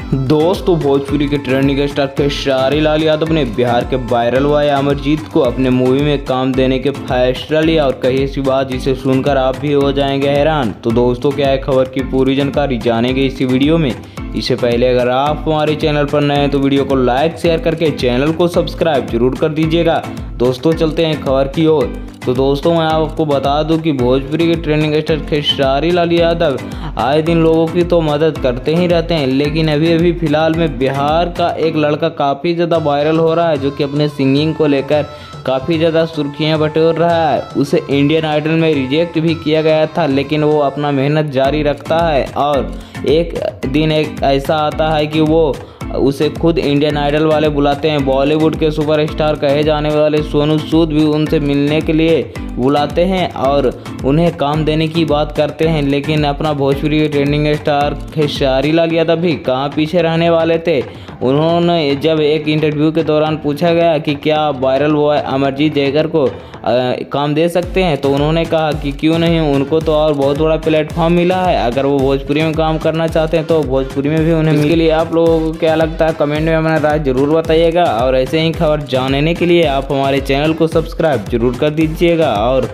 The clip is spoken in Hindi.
दोस्तों भोजपुरी के ट्रेंडिंग स्टार खेसारी लाल यादव ने बिहार के वायरल हुए अमरजीत को अपने मूवी में काम देने के फैसला लिया और कही ऐसी बात जिसे सुनकर आप भी हो जाएंगे हैरान। तो दोस्तों क्या है खबर की पूरी जानकारी जानेंगे इसी वीडियो में। इससे पहले अगर आप हमारे चैनल पर नए हैं तो वीडियो को लाइक शेयर करके चैनल को सब्सक्राइब जरूर कर दीजिएगा। दोस्तों चलते हैं खबर की ओर। तो दोस्तों मैं आपको बता दूं कि भोजपुरी के ट्रेंडिंग स्टार खेसारी लाल यादव आए दिन लोगों की तो मदद करते ही रहते हैं, लेकिन अभी फिलहाल में बिहार का एक लड़का काफ़ी ज़्यादा वायरल हो रहा है जो कि अपने सिंगिंग को लेकर काफ़ी ज़्यादा सुर्खियां बटोर रहा है। उसे इंडियन आइडल में रिजेक्ट भी किया गया था, लेकिन वो अपना मेहनत जारी रखता है और एक दिन एक ऐसा आता है कि वो उसे खुद इंडियन आइडल वाले बुलाते हैं। बॉलीवुड के सुपरस्टार कहे जाने वाले सोनू सूद भी उनसे मिलने के लिए बुलाते हैं और उन्हें काम देने की बात करते हैं। लेकिन अपना भोजपुरी के ट्रेंडिंग स्टार खेसारी लाल यादव भी कहाँ पीछे रहने वाले थे। उन्होंने जब एक इंटरव्यू के दौरान पूछा गया कि क्या वायरल हुआ अमरजीत जयकर को काम दे सकते हैं, तो उन्होंने कहा कि क्यों नहीं, उनको तो और बहुत बड़ा प्लेटफॉर्म मिला है। अगर वो भोजपुरी में काम करना चाहते हैं तो भोजपुरी में भी उन्हें इसके लिए आप लोगों को क्या लगता है कमेंट में अपना राय जरूर बताइएगा। और ऐसे ही खबर जानने के लिए आप हमारे चैनल को सब्सक्राइब जरूर कर दीजिएगा और